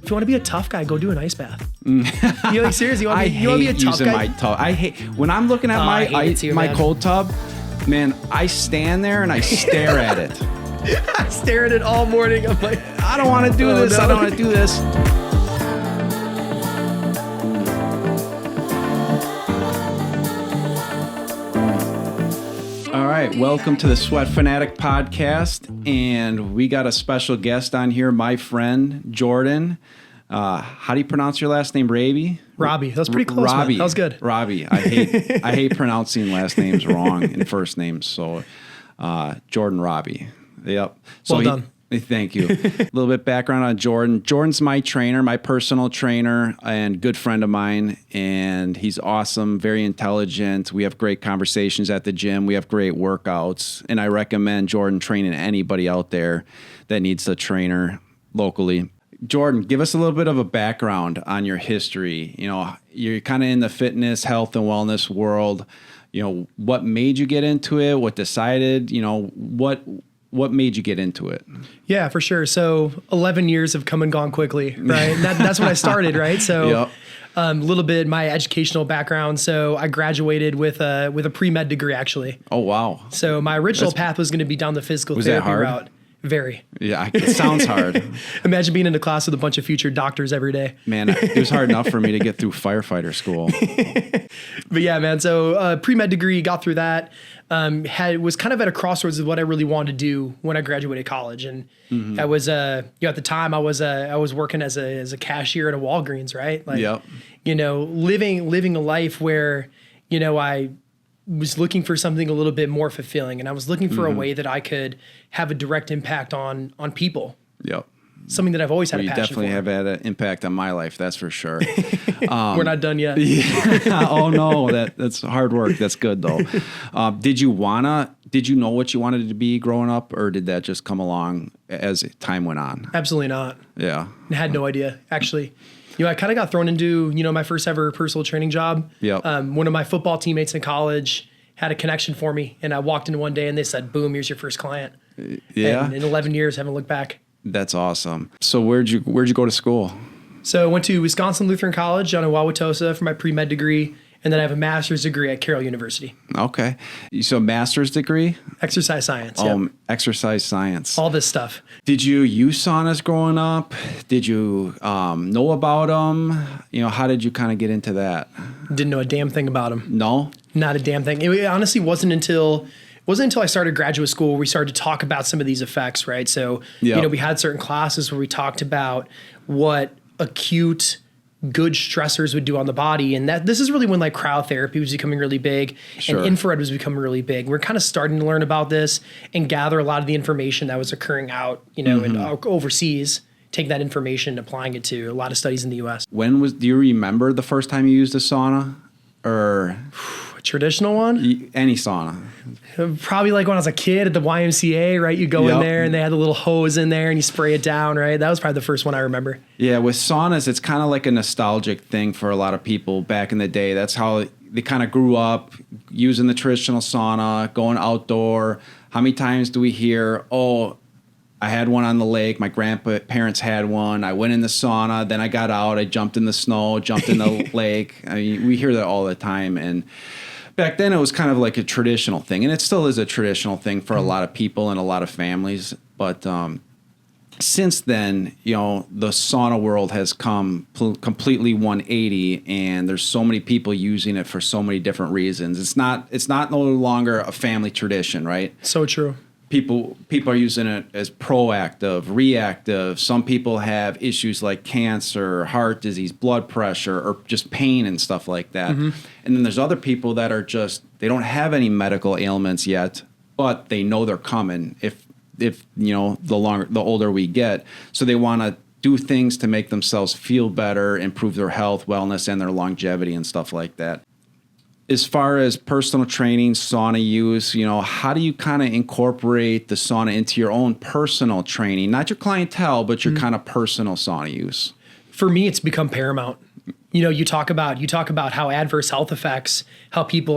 If you want to be a tough guy, go do an ice bath. You like seriously? You want to be a tough guy? My tub. I hate when I'm looking at my cold tub. Man, I stand there and I stare at it. I stare at it all morning. I'm like, I don't want to do this. No. I don't want to do this. All right, welcome to the Sweat Fanatic Podcast, and we got a special guest on here, my friend Jordan. How do you pronounce your last name? Rabe? Rabe. That was pretty close. Rabe. Man. That was good. Rabe. I hate pronouncing last names wrong and first names. So, Jordan Rabe. Yep. So well done. Thank you. A little bit background on Jordan. Jordan's my trainer, my personal trainer, and good friend of mine. And he's awesome, very intelligent. We have great conversations at the gym. We have great workouts. And I recommend Jordan training anybody out there that needs a trainer locally. Jordan, give us a little bit of a background on your history. You know, you're kind of in the fitness, health, and wellness world. You know, what made you get into it? What decided? You know, what made you get into it? Yeah, for sure. So 11 years have come and gone quickly, right? That's when I started, right? So yep. A little bit my educational background. So I graduated with a pre-med degree, actually. Oh, wow. So my original path was going to be down the physical therapy route. Very. Yeah, it sounds hard. Imagine being in a class with a bunch of future doctors every day. Man, it was hard enough for me to get through firefighter school. But yeah, man. So pre-med degree, got through that. Was kind of at a crossroads of what I really wanted to do when I graduated college, and I was at the time I was working as a cashier at a Walgreens, right? Like, yep. You know, living a life where, you know, I was looking for something a little bit more fulfilling, and I was looking for a way that I could have a direct impact on people. Yep. Something that I've always had a passion for. You definitely have had an impact on my life, that's for sure. We're not done yet. Yeah. Oh no, that's hard work. That's good though. Did you know what you wanted to be growing up, or did that just come along as time went on? Absolutely not. Yeah. I had no idea, actually. You know, I kind of got thrown into, you know, my first ever personal training job. Yep. One of my football teammates in college had a connection for me, and I walked in one day and they said, boom, here's your first client. Yeah. And in 11 years, haven't looked back. That's awesome. So where'd you go to school? So I went to Wisconsin Lutheran College down in Wauwatosa for my pre-med degree, and then I have a master's degree at Carroll University. Okay. So master's degree? Exercise science. Yep. Exercise science. All this stuff. Did you use saunas growing up? Did you know about them? You know, how did you kind of get into that? Didn't know a damn thing about them. No? Not a damn thing. It honestly wasn't until I started graduate school where we started to talk about some of these effects, right? So, yep. You know, we had certain classes where we talked about what acute good stressors would do on the body. And this is really when like cryotherapy was becoming really big, sure. And infrared was becoming really big. We're kind of starting to learn about this and gather a lot of the information that was occurring out, you know, and overseas, take that information and applying it to a lot of studies in the US. Do you remember the first time you used a sauna, or a traditional one? Any sauna? Probably like when I was a kid at the YMCA, right? You go in there and they had the little hose in there and you spray it down, right? That was probably the first one I remember. Yeah, with saunas, it's kind of like a nostalgic thing for a lot of people back in the day. That's how they kind of grew up using the traditional sauna, going outdoor. How many times do we hear, oh, I had one on the lake. My grandparents had one. I went in the sauna. Then I got out. I jumped in the snow, jumped in the lake. I mean, we hear that all the time. And back then it was kind of like a traditional thing. And it still is a traditional thing for a lot of people and a lot of families. But since then, you know, the sauna world has come completely 180, and there's so many people using it for so many different reasons. It's not no longer a family tradition, right? So true. People are using it as proactive, reactive. Some people have issues like cancer, heart disease, blood pressure, or just pain and stuff like that. And then there's other people that are they don't have any medical ailments yet, but they know they're coming if you know, the older we get. So they want to do things to make themselves feel better, improve their health, wellness, and their longevity and stuff like that. As far as personal training, sauna use, you know, how do you kind of incorporate the sauna into your own personal training? Not your clientele, but your kind of personal sauna use. For me, it's become paramount. You know, you talk about how adverse health effects, how people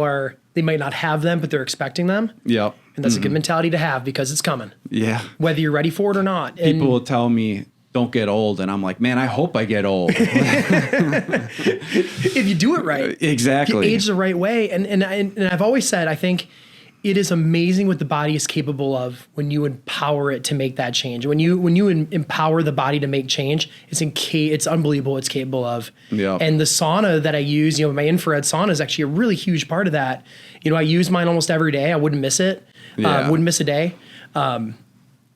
they might not have them, but they're expecting them. Yep. And that's a good mentality to have because it's coming. Yeah. Whether you're ready for it or not. People will tell me, don't get old. And I'm like, man, I hope I get old. If you do it right. Exactly. If you age the right way. And I've always said, I think it is amazing what the body is capable of when you empower it to make that change. When you empower the body to make change, it's unbelievable what it's capable of. Yep. And the sauna that I use, my infrared sauna is actually a really huge part of that. I use mine almost every day. I wouldn't miss it. Wouldn't miss a day.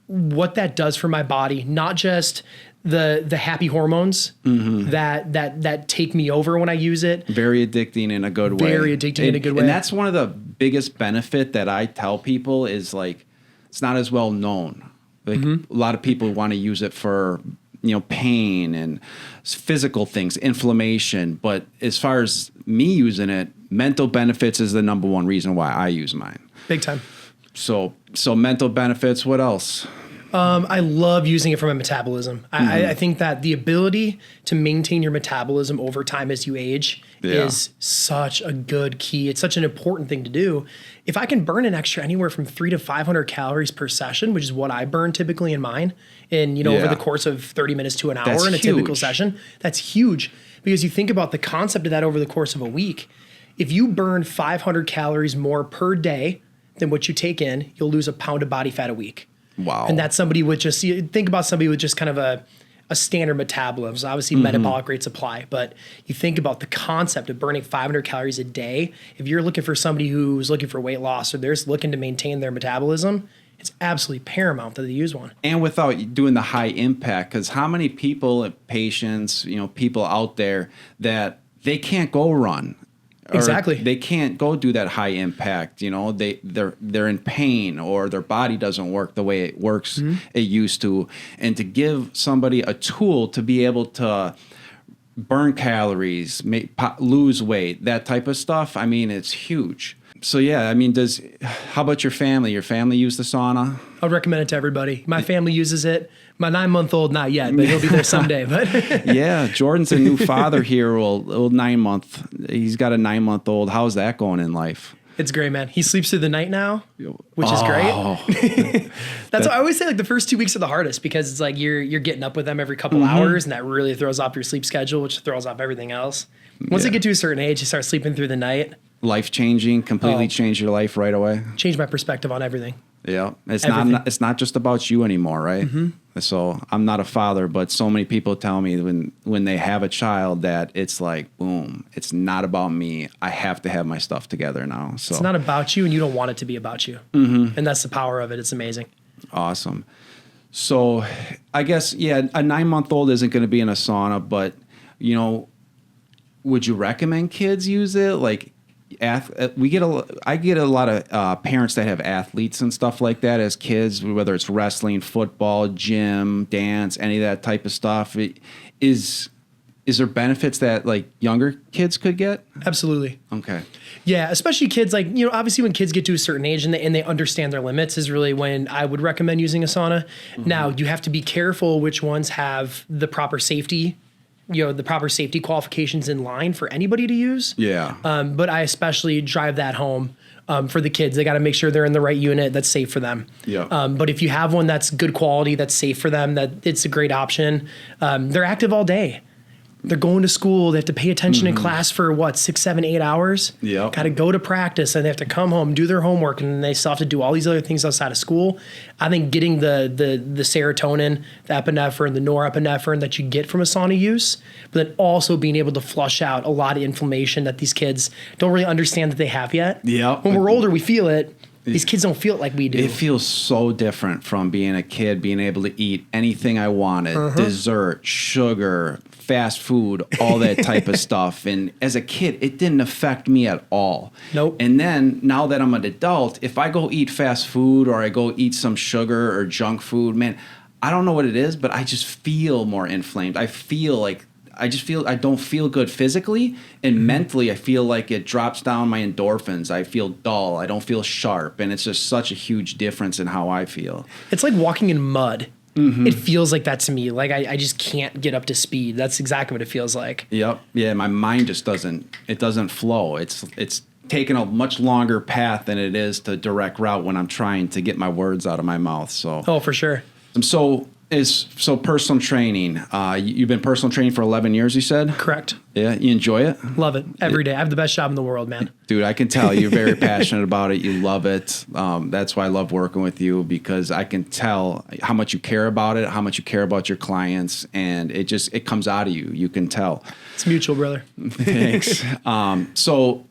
What that does for my body, not just the happy hormones that take me over when I use it. Very addicting in a good way. Very addicting in a good way. And that's one of the biggest benefit that I tell people is like, it's not as well known. Like a lot of people want to use it for, pain and physical things, inflammation. But as far as me using it, mental benefits is the number one reason why I use mine. Big time. So mental benefits, what else? I love using it for my metabolism. I think that the ability to maintain your metabolism over time as you age is such a good key. It's such an important thing to do. If I can burn an extra anywhere from 300 to 500 calories per session, which is what I burn typically in mine, and over the course of 30 minutes to an hour in a typical session, that's huge. Because you think about the concept of that over the course of a week. If you burn 500 calories more per day than what you take in, you'll lose a pound of body fat a week. Wow. And that's somebody with just, think about somebody with just kind of a standard metabolism. So obviously metabolic rates apply, but you think about the concept of burning 500 calories a day. If you're looking for somebody who's looking for weight loss or they're just looking to maintain their metabolism, it's absolutely paramount that they use one. And without doing the high impact, because how many people, patients, people out there that they can't go run. Exactly. They can't go do that high impact. They're in pain or their body doesn't work the way it works it used to. And to give somebody a tool to be able to burn calories, lose weight, that type of stuff, it's huge. So how about your family? Your family use the sauna? I would recommend it to everybody. My family uses it. My 9-month-old, not yet, but he'll be there someday. But yeah, Jordan's a new father here. Well, 9 month. He's got a 9-month-old. How's that going in life? It's great, man. He sleeps through the night now, which is great. That's why I always say like the first 2 weeks are the hardest because it's like you're getting up with them every couple hours, and that really throws off your sleep schedule, which throws off everything else. Once they get to a certain age, you start sleeping through the night. Life changing, completely changed your life right away. Changed my perspective on everything. Yeah, it's not just about you anymore, right? So I'm not a father, but so many people tell me when they have a child that it's like, boom, it's not about me. I have to have my stuff together now. So it's not about you, and you don't want it to be about you. And that's the power of it. It's amazing. Awesome. So I guess a 9-month-old isn't going to be in a sauna, but would you recommend kids use it? Like, I get a lot of parents that have athletes and stuff like that as kids, whether it's wrestling, football, gym, dance, any of that type of stuff. Is there benefits that like younger kids could get? Absolutely. Okay. Yeah, especially kids like, obviously when kids get to a certain age and they understand their limits is really when I would recommend using a sauna. Now, you have to be careful which ones have the proper safety the proper safety qualifications in line for anybody to use. Yeah. But I especially drive that home for the kids. They got to make sure they're in the right unit that's safe for them. Yeah. But if you have one that's good quality, that's safe for them, that it's a great option. They're active all day. They're going to school. They have to pay attention in class for 6, 7, 8 hours. Yeah. Got to go to practice and they have to come home, do their homework, and they still have to do all these other things outside of school. I think getting the serotonin, the epinephrine, the norepinephrine that you get from a sauna use, but then also being able to flush out a lot of inflammation that these kids don't really understand that they have yet. Yeah. When we're older, we feel it. These kids don't feel it like we do. It feels so different from being a kid, being able to eat anything I wanted, dessert, sugar, fast food, all that type of stuff. And as a kid, it didn't affect me at all. Nope. And then now that I'm an adult, if I go eat fast food or I go eat some sugar or junk food, man, I don't know what it is, but I just feel more inflamed. I don't feel good physically, and mentally I feel like it drops down my endorphins. I feel dull. I don't feel sharp, and it's just such a huge difference in how I feel. It's like walking in mud. It feels like that to me. Like I just can't get up to speed. That's exactly what it feels like. Yep. Yeah, my mind just doesn't flow. It's taken a much longer path than it is to direct route when I'm trying to get my words out of my mouth. So. Oh, for sure. So So personal training. You've been personal training for 11 years, you said? Correct. Yeah, you enjoy it? Love it every day. I have the best job in the world, man. Dude, I can tell you're very passionate about it. You love it. That's why I love working with you, because I can tell how much you care about it, how much you care about your clients, and it comes out of you. You can tell. It's mutual, brother. Thanks. So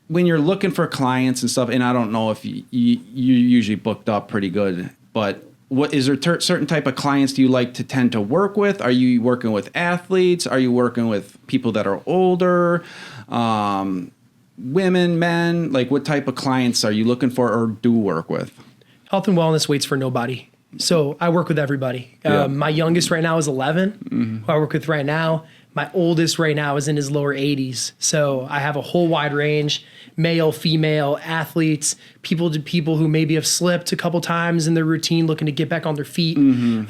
when you're looking for clients and stuff, and I don't know if you usually booked up pretty good, but what is there certain type of clients do you like to tend to work with? Are you working with athletes? Are you working with people that are older, women, men? Like, what type of clients are you looking for or do work with? Health and wellness waits for nobody. So I work with everybody. My youngest right now is 11, who I work with right now. My oldest right now is in his lower 80s. So I have a whole wide range, male, female, athletes, people who maybe have slipped a couple times in their routine, looking to get back on their feet.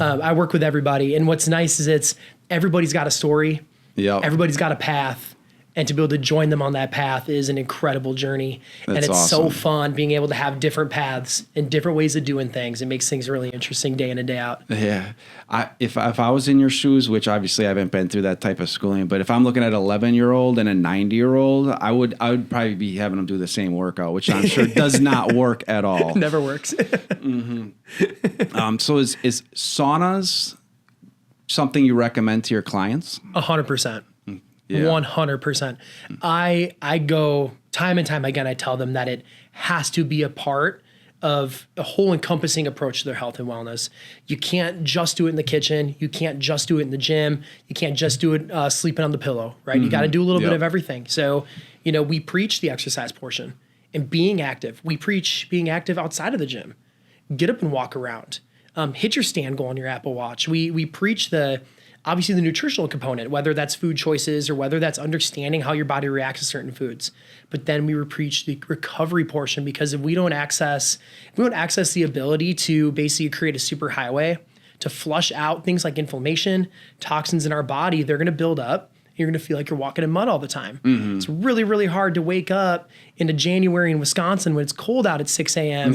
I work with everybody. And what's nice is everybody's got a story. Everybody's got a path. And to be able to join them on that path is an incredible journey. And it's awesome. So fun being able to have different paths and different ways of doing things. It makes things really interesting day in and day out. Yeah. If I was in your shoes, which obviously I haven't been through that type of schooling, but if I'm looking at an 11-year-old and a 90-year-old, I would probably be having them do the same workout, which I'm sure does not work at all. Never works. So is saunas something you recommend to your clients? 100%. Yeah. 100%. I go time and time again, I tell them that it has to be a part of a whole encompassing approach to their health and wellness. You can't just do it in the kitchen. You can't just do it in the gym. You can't just do it sleeping on the pillow, right? You got to do a little bit of everything. So, we preach the exercise portion and being active. We preach being active outside of the gym. Get up and walk around. Hit your stand goal on your Apple Watch. We preach obviously the nutritional component, whether that's food choices or whether that's understanding how your body reacts to certain foods. But then we preach the recovery portion, because if we don't access the ability to basically create a super highway to flush out things like inflammation, toxins in our body, they're going to build up. You're going to feel like you're walking in mud all the time. It's really, really hard to wake up into January in Wisconsin when it's cold out at 6 a.m.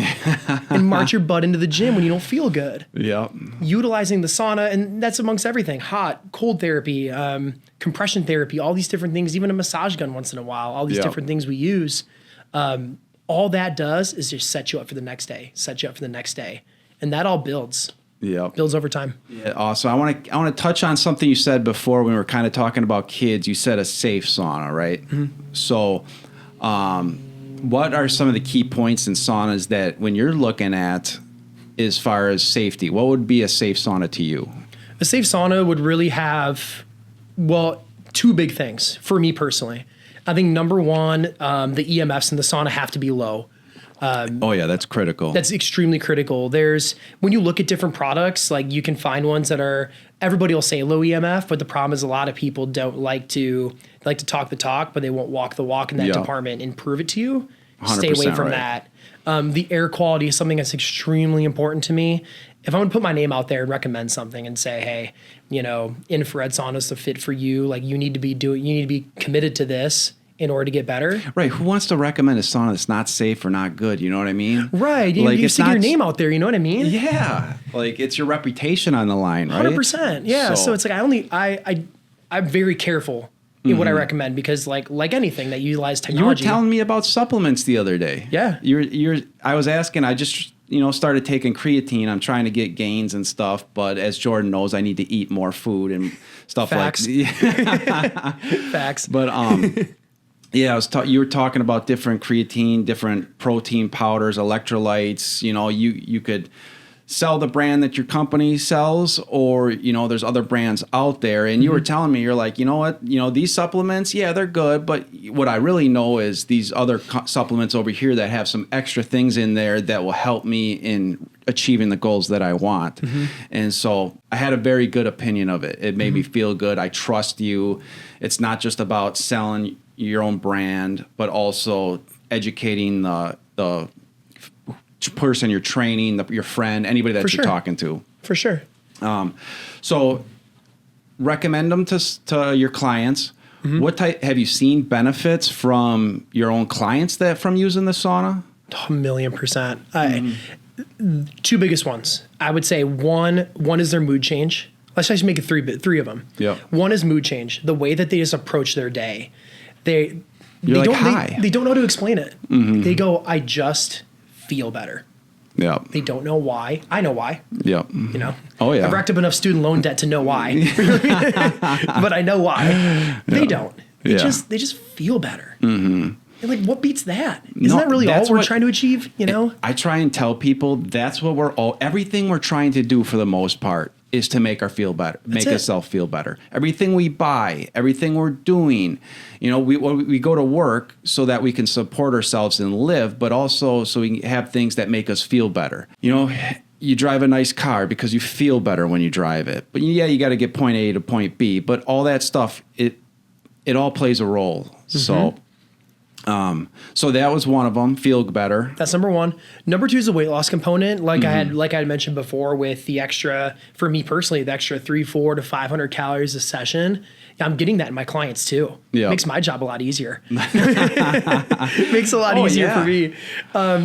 and march your butt into the gym when you don't feel good. Utilizing the sauna, and that's amongst everything, hot, cold therapy, compression therapy, all these different things, even a massage gun once in a while, all these different things we use. All that does is just set you up for the next day, and that all builds. Builds over time. Yeah, awesome. I want to touch on something you said before when we were kind of talking about kids. You said a safe sauna, right? So, what are some of the key points in saunas that when you're looking at as far as safety, what would be a safe sauna to you? A safe sauna would really have, two big things for me personally. I think number one, the EMFs in the sauna have to be low. That's critical. That's extremely critical. When you look at different products, like you can find ones that everybody will say low EMF, but the problem is a lot of people don't like to talk the talk, but they won't walk the walk in that department and prove it to you. Stay away from that. The air quality is something that's extremely important to me. If I'm going to put my name out there and recommend something and say, hey, infrared sauna's the fit for you, like you need to be committed to this in order to get better. Right. Who wants to recommend a sauna that's not safe or not good? You know what I mean? Right. You stick your name out there. You know what I mean? Yeah. Like it's your reputation on the line, right? 100%. Yeah. So it's like I'm very careful in what I recommend, because like anything that utilize technology. You were telling me about supplements the other day. Yeah. I was asking, I just started taking creatine. I'm trying to get gains and stuff, but as Jordan knows, I need to eat more food and stuff. Facts. Like Facts. But yeah, you were talking about different creatine, different protein powders, electrolytes. You could sell the brand that your company sells, or there's other brands out there. And you were telling me, you're like, you know what, these supplements, yeah, they're good, but what I really know is these other supplements over here that have some extra things in there that will help me in achieving the goals that I want. And so I had a very good opinion of it. It made me feel good. I trust you. It's not just about selling your own brand, but also educating the person you're training, your friend, anybody that you're talking to. For sure. So recommend them to your clients. What type have you seen benefits from your own clients from using the sauna? 1,000,000%. Two biggest ones. I would say one is their mood change. Let's just make it three of them. Yeah. One is mood change. The way that they just approach their day. They You're don't like, "Hi." they don't know how to explain it. They go, I just feel better. Yeah. They don't know why. I know why. Yeah. You know. Oh yeah. I've racked up enough student loan debt to know why. But I know why. They don't. They just feel better. And like, what beats that? Isn't that really all we're trying to achieve? You know? I try and tell people that's what everything we're trying to do for the most part is to make ourselves feel better. Everything we buy, everything we're doing, you know, we go to work so that we can support ourselves and live, but also so we can have things that make us feel better. You know, you drive a nice car because you feel better when you drive it. But yeah, you got to get point A to point B, but all that stuff, it all plays a role. So that was one of them. Feel better. That's number one. Number two is the weight loss component. Like I had mentioned before, with the extra, for me personally, the extra 300 to 500 calories a session. I'm getting that in my clients too. Yeah. Makes my job a lot easier. Makes it a lot easier for me.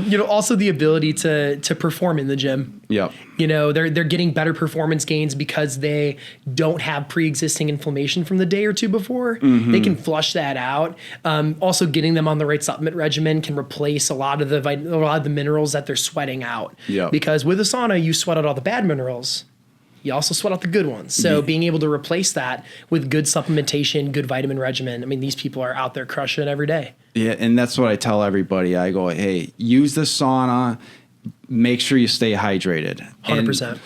You know, also the ability to perform in the gym. Yep. You know, they're getting better performance gains because they don't have pre-existing inflammation from the day or two before. They can flush that out. Also, getting them on the right supplement regimen can replace a lot of the minerals that they're sweating out. Yep. Because with a sauna, you sweat out all the bad minerals. You also sweat out the good ones. So being able to replace that with good supplementation, good vitamin regimen. I mean, these people are out there crushing it every day. Yeah, and that's what I tell everybody. I go, hey, use the sauna. Make sure you stay hydrated. 100%.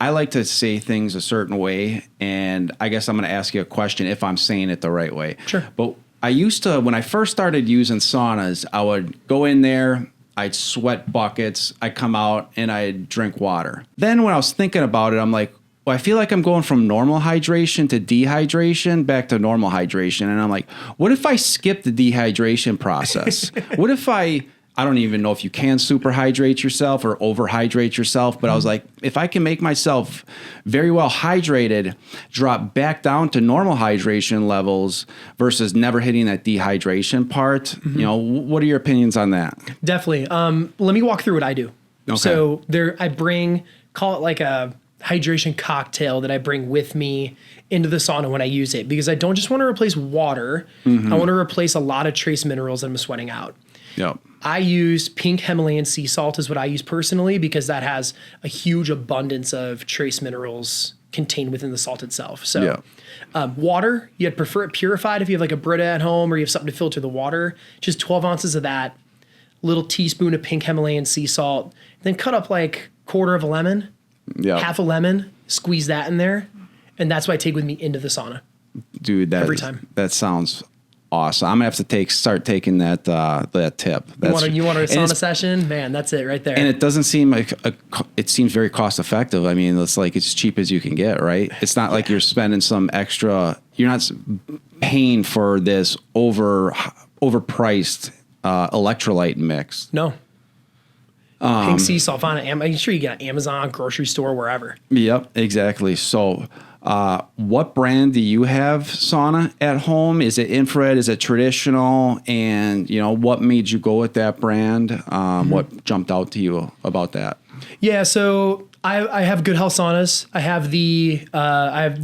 I like to say things a certain way, and I guess I'm going to ask you a question if I'm saying it the right way. Sure. But I used to, when I first started using saunas, I would go in there, I'd sweat buckets, I'd come out, and I'd drink water. Then when I was thinking about it, I'm like, well, I feel like I'm going from normal hydration to dehydration back to normal hydration. And I'm like, what if I skip the dehydration process? What if I don't even know if you can superhydrate yourself or overhydrate yourself, but I was like, if I can make myself very well hydrated, drop back down to normal hydration levels versus never hitting that dehydration part, you know, what are your opinions on that? Definitely. Let me walk through what I do. Okay. So call it like a hydration cocktail that I bring with me into the sauna when I use it, because I don't just want to replace water. I want to replace a lot of trace minerals that I'm sweating out. Yep. I use pink Himalayan sea salt is what I use personally, because that has a huge abundance of trace minerals contained within the salt itself. So water, you'd prefer it purified if you have like a Brita at home or you have something to filter the water. Just 12 ounces of that, little teaspoon of pink Himalayan sea salt, then cut up like quarter of a lemon, half a lemon, squeeze that in there. And that's what I take with me into the sauna. Dude, every time. That sounds awesome. I'm gonna have to start taking that tip. You want a sauna session? Man, that's it right there. And it doesn't seem like it seems very cost effective. I mean, it's like it's cheap as you can get, right? It's not like you're spending some extra. You're not paying for this overpriced electrolyte mix. No. Pink sea salt. I'm sure you get on Amazon, grocery store, wherever. Yep, exactly. So. What brand do you have sauna at home? Is it infrared? Is it traditional? And you know, what made you go with that brand? What jumped out to you about that? Yeah, so I have Good Health saunas. I have the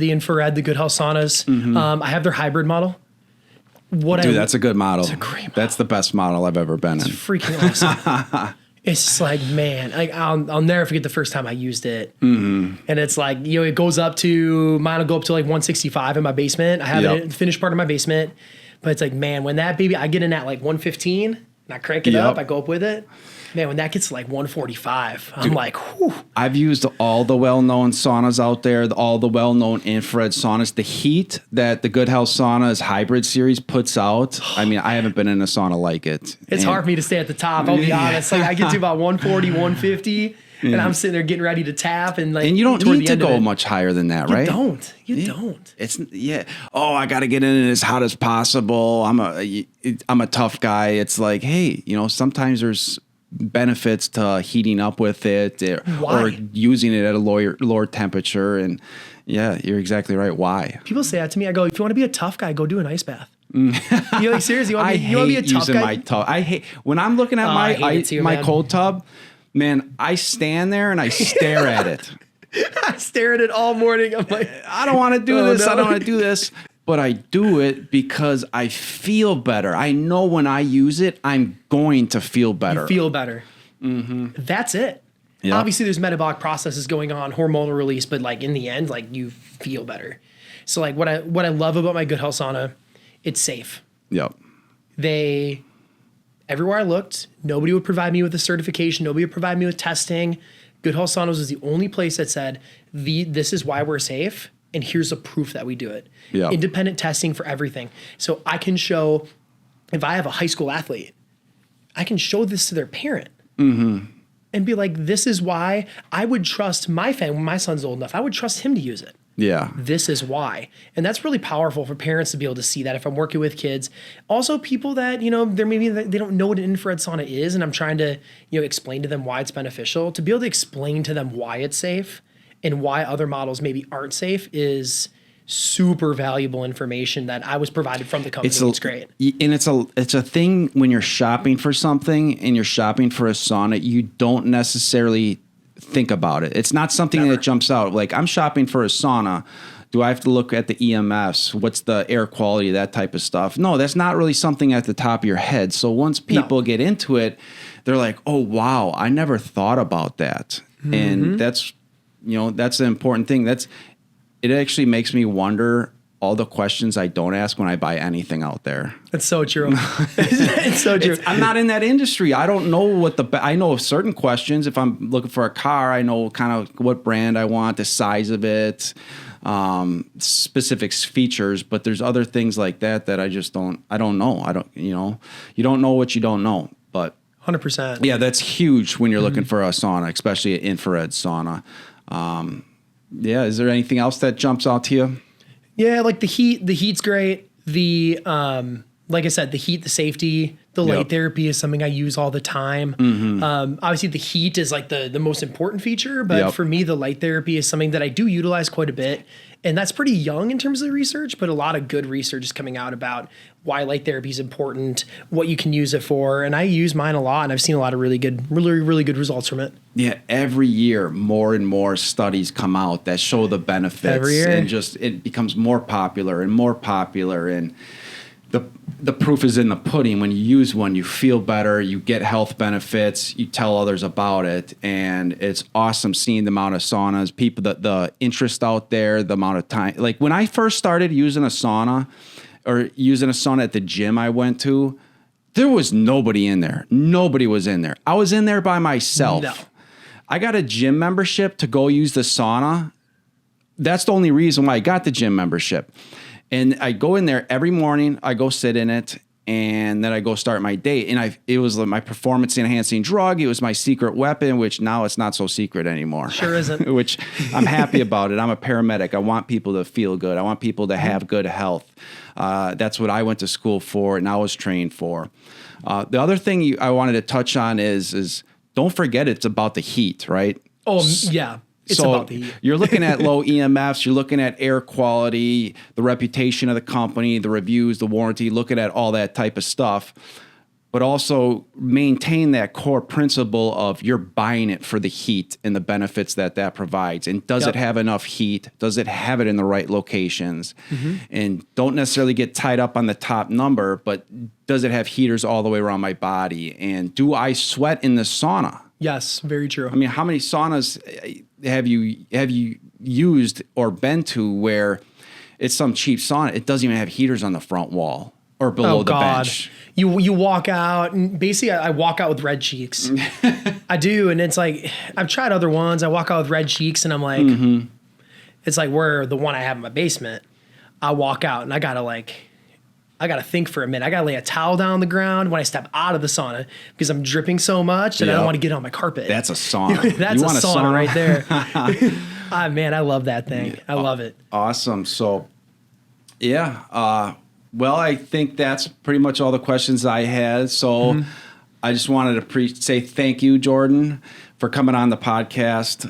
infrared, the Good Health saunas. I have their hybrid model. That's a good model. It's a great model. That's the best model I've ever been in. It's freaking awesome. It's just like, man, I'll never forget the first time I used it. And it's like, you know, it goes up to, mine will go up to like 165 in my basement. I have it in the finished part of my basement. But it's like, man, when that baby, I get in at like 115 and I crank it up, I go up with it. Man, when that gets to like 145, I'm like, whew. I've used all the well-known saunas out there, all the well-known infrared saunas. The heat that the Good Health Saunas hybrid series puts out, I mean, I haven't been in a sauna like it. It's hard for me to stay at the top, I'll be honest. Like I get to about 140, 150, and I'm sitting there getting ready to tap. And you don't need to go much higher than that, right? You don't. It's I got to get in it as hot as possible. I'm a tough guy. It's like, hey, you know, sometimes there's benefits to heating up with it or using it at a lower temperature. And yeah, you're exactly right. Why? People say that to me. I go, if you want to be a tough guy, go do an ice bath. You're like, seriously, you want to be a tough guy? I hate when I'm looking at my cold tub. Man, I stand there and I stare at it. I stare at it all morning. I'm like, I don't want to do this. no. I don't want to do this. But I do it because I feel better. I know when I use it, I'm going to feel better. You feel better. That's it. Yep. Obviously, there's metabolic processes going on, hormonal release, but like in the end, like you feel better. So like what I love about my Good Health Sauna, it's safe. Yep. Everywhere I looked, nobody would provide me with a certification. Nobody would provide me with testing. Good Health Saunas was the only place that said, this is why we're safe, and here's a proof that we do it. Yep. Independent testing for everything. So I can show, if I have a high school athlete, I can show this to their parent. And be like, this is why I would trust my family, when my son's old enough, I would trust him to use it. Yeah. This is why. And that's really powerful for parents to be able to see that if I'm working with kids. Also people that, they don't know what an infrared sauna is, and I'm trying to, explain to them why it's beneficial. To be able to explain to them why it's safe and why other models maybe aren't safe is super valuable information that I was provided from the company. It's great. And it's a thing when you're shopping for something and you're shopping for a sauna, you don't necessarily think about it. It's not something that jumps out. Like, I'm shopping for a sauna. Do I have to look at the EMFs? What's the air quality, that type of stuff? No, that's not really something at the top of your head. So once people get into it, they're like, oh, wow, I never thought about that. And that's the important thing. It actually makes me wonder all the questions I don't ask when I buy anything out there. That's so true. It's so true. I'm not in that industry. I don't know I know certain questions. If I'm looking for a car, I know kind of what brand I want, the size of it, specific features, but there's other things like that I don't know. You don't know what you don't know, but 100%. Yeah, that's huge when you're looking for a sauna, especially an infrared sauna. Is there anything else that jumps out to you? Yeah, like the heat's great. Like I said, the heat, the safety, the light therapy is something I use all the time. Obviously the heat is like the most important feature, but for me, the light therapy is something that I do utilize quite a bit. And that's pretty young in terms of the research, but a lot of good research is coming out about why light therapy is important, what you can use it for. And I use mine a lot, and I've seen a lot of really good results from it. Yeah, every year more and more studies come out that show the benefits. Every year. And just it becomes more popular and more popular. And the proof is in the pudding. When you use one, you feel better, you get health benefits, you tell others about it, and it's awesome seeing the amount of saunas, people, the interest out there, the amount of time. Like when I first started using a sauna at the gym I went to, there was nobody in there. Nobody was in there. I was in there by myself. No. I got a gym membership to go use the sauna. That's the only reason why I got the gym membership. And I go in there every morning. I go sit in it, and then I go start my day. And it was my performance enhancing drug. It was my secret weapon, which now it's not so secret anymore. Sure isn't. Which I'm happy about it. I'm a paramedic. I want people to feel good. I want people to have good health. That's what I went to school for, and I was trained for. The other thing I wanted to touch on is don't forget it's about the heat, right? Oh, yeah. It's about the heat. You're looking at low EMFs, you're looking at air quality, the reputation of the company, the reviews, the warranty, looking at all that type of stuff, but also maintain that core principle of you're buying it for the heat and the benefits that provides. And does it have enough heat? Does it have it in the right locations? And don't necessarily get tied up on the top number, but does it have heaters all the way around my body? And do I sweat in the sauna? Yes, very true. I mean, how many saunas have you used or been to where it's some cheap sauna? It doesn't even have heaters on the front wall or below the bench. You walk out, and basically I walk out with red cheeks. I do, and it's like I've tried other ones. I walk out with red cheeks, and I'm like, it's like where the one I have in my basement. I walk out, and I gotta think for a minute. I gotta lay a towel down on the ground when I step out of the sauna because I'm dripping so much that I don't want to get on my carpet. That's a sauna. That's a sauna right there. Man, I love that thing. I love it. Awesome. So, well, I think that's pretty much all the questions I had. So I just wanted to say thank you, Jordan, for coming on the podcast.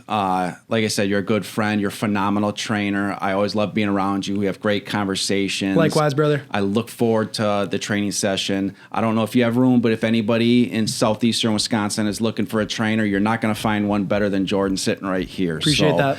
Like I said, you're a good friend. You're a phenomenal trainer. I always love being around you. We have great conversations. Likewise, brother. I look forward to the training session. I don't know if you have room, but if anybody in southeastern Wisconsin is looking for a trainer, you're not going to find one better than Jordan sitting right here. Appreciate that.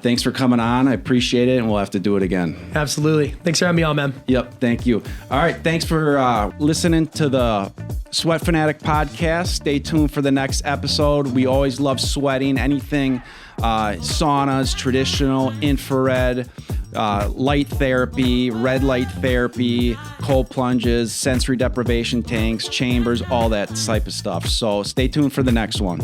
Thanks for coming on. I appreciate it, and we'll have to do it again. Absolutely. Thanks for having me on, man. Yep, thank you. All right, thanks for listening to the Sweat Fanatic Podcast. Stay tuned for the next episode. We always love sweating, anything saunas, traditional, infrared, light therapy, red light therapy, cold plunges, sensory deprivation tanks, chambers, all that type of stuff. So stay tuned for the next one.